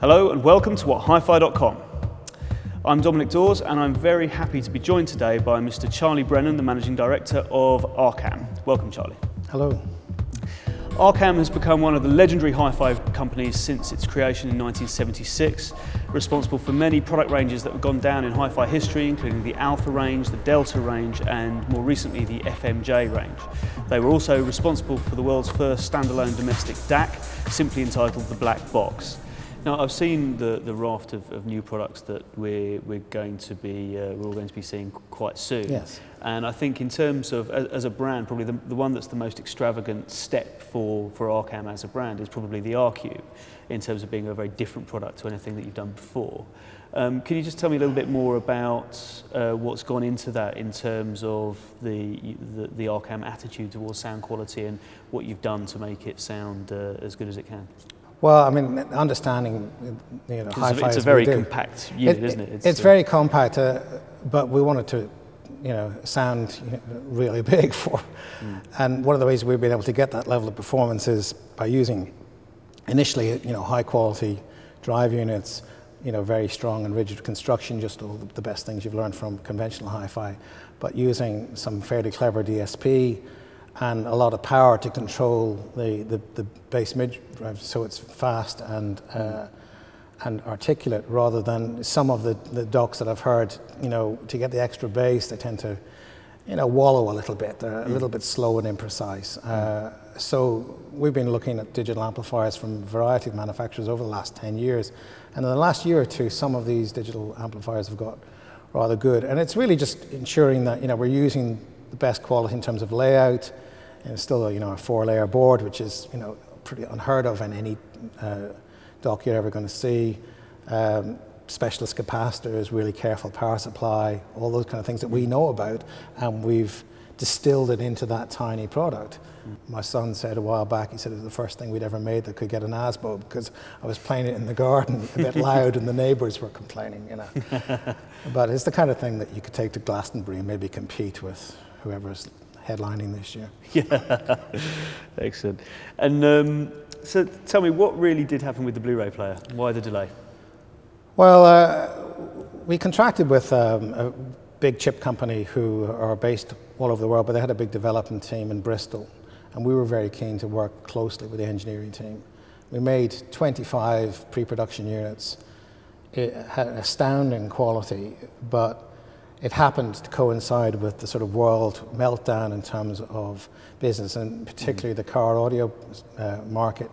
Hello and welcome to whathifi.com. I'm Dominic Dawes and I'm very happy to be joined today by Mr. Charlie Brennan, the Managing Director of Arcam. Welcome, Charlie. Hello. Arcam has become one of the legendary hi-fi companies since its creation in 1976, responsible for many product ranges that have gone down in hi-fi history, including the Alpha range, the Delta range, and more recently the FMJ range. They were also responsible for the world's first standalone domestic DAC, simply entitled the Black Box. Now, I've seen the raft of new products that we're all going to be seeing quite soon. Yes. And I think in terms of, as a brand, probably the one that's the most extravagant step for Arcam as a brand is probably the Arcube, in terms of being a very different product to anything that you've done before. Can you just tell me a little bit more about what's gone into that in terms of the Arcam attitude towards sound quality and what you've done to make it sound as good as it can? Well, I mean, understanding, hi-fi. It's a very compact unit, isn't it? It's very compact, but we wanted to, sound really big for. And one of the ways we've been able to get that level of performance is by using, initially, high-quality drive units, very strong and rigid construction, just all the best things you've learned from conventional hi-fi, but using some fairly clever DSP. And a lot of power to control the bass mid drive, so it's fast and articulate, rather than some of the docks that I've heard. To get the extra bass, they tend to, wallow a little bit. They're a little bit slow and imprecise. So we've been looking at digital amplifiers from a variety of manufacturers over the last 10 years, and in the last year or two, some of these digital amplifiers have got rather good. And it's really just ensuring that we're using the best quality in terms of layout. And it's still a 4-layer board, which is pretty unheard of in any dock you're ever going to see. Specialist capacitors, really careful power supply, all those kind of things that we know about, and we've distilled it into that tiny product. My son said a while back, he said it was the first thing we'd ever made that could get an ASBO, because I was playing it in the garden a bit loud and the neighbours were complaining. But it's the kind of thing that you could take to Glastonbury and maybe compete with whoever's headlining this year. Yeah, excellent. And so tell me, what really did happen with the Blu-ray player? Why the delay? Well, we contracted with a big chip company who are based all over the world, but they had a big development team in Bristol, and we were very keen to work closely with the engineering team. We made 25 pre-production units. It had astounding quality, but it happened to coincide with the sort of world meltdown in terms of business, and particularly the car audio market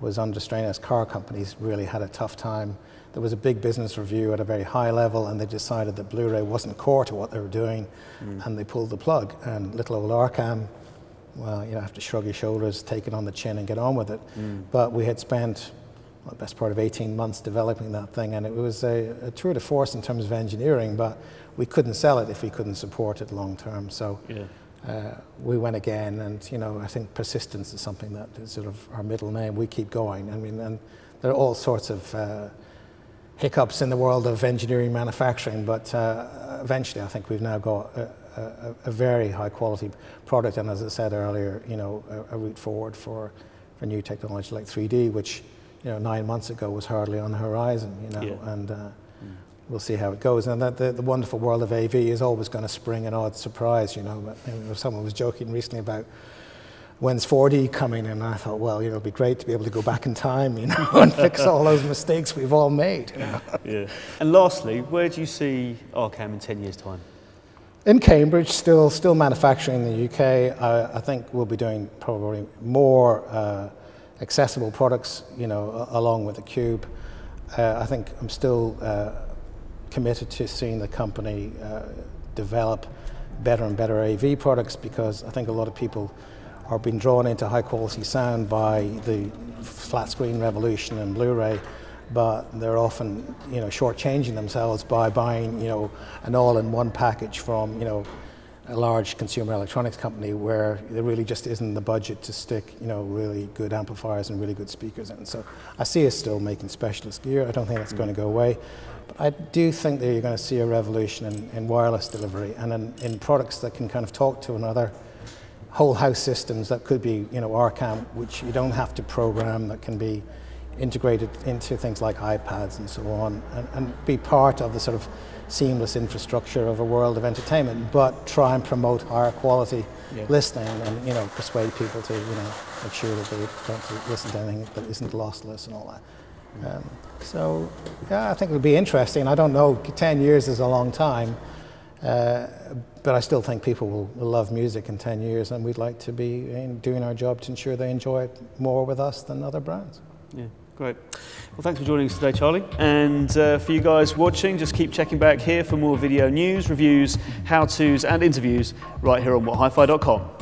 was under strain as car companies really had a tough time. There was a big business review at a very high level, and they decided that Blu-ray wasn't core to what they were doing, and they pulled the plug. And little old Arcam, well, you have to shrug your shoulders, take it on the chin and get on with it. But we had spent the best part of 18 months developing that thing, and it was a tour de force in terms of engineering, but we couldn't sell it if we couldn't support it long term. So we went again, and I think persistence is something that is sort of our middle name. We keep going. I mean, and there are all sorts of hiccups in the world of engineering manufacturing, but eventually I think we've now got a very high quality product, and as I said earlier, a route forward for new technology like 3D, which 9 months ago was hardly on the horizon, and we'll see how it goes. And that the wonderful world of AV is always going to spring an odd surprise, But someone was joking recently about when's 4D coming, and I thought, well, it'd be great to be able to go back in time, and fix all those mistakes we've all made. Yeah. And lastly, where do you see Arcam in 10 years' time? In Cambridge, still manufacturing in the UK. I think we'll be doing probably more accessible products, along with the Cube. I think I'm still committed to seeing the company develop better and better AV products, because I think a lot of people are being drawn into high quality sound by the flat screen revolution and Blu-ray, but they're often shortchanging themselves by buying an all-in-one package from a large consumer electronics company, where there really just isn't the budget to stick really good amplifiers and really good speakers in. So I see us still making specialist gear. I don't think that's going to go away, but I do think that you're going to see a revolution in wireless delivery, and in products that can kind of talk to another whole house systems that could be Arcam, which you don't have to program, that can be integrate it into things like iPads and so on, and be part of the sort of seamless infrastructure of a world of entertainment, but try and promote higher quality listening, and you know, persuade people to, you know, make sure that they don't listen to anything that isn't lossless and all that. So yeah, I think it'll be interesting. I don't know, 10 years is a long time, but I still think people will love music in 10 years, and we'd like to be doing our job to ensure they enjoy it more with us than other brands. Yeah, great. Well, thanks for joining us today, Charlie. And for you guys watching, just keep checking back here for more video news, reviews, how-tos and interviews right here on whathifi.com.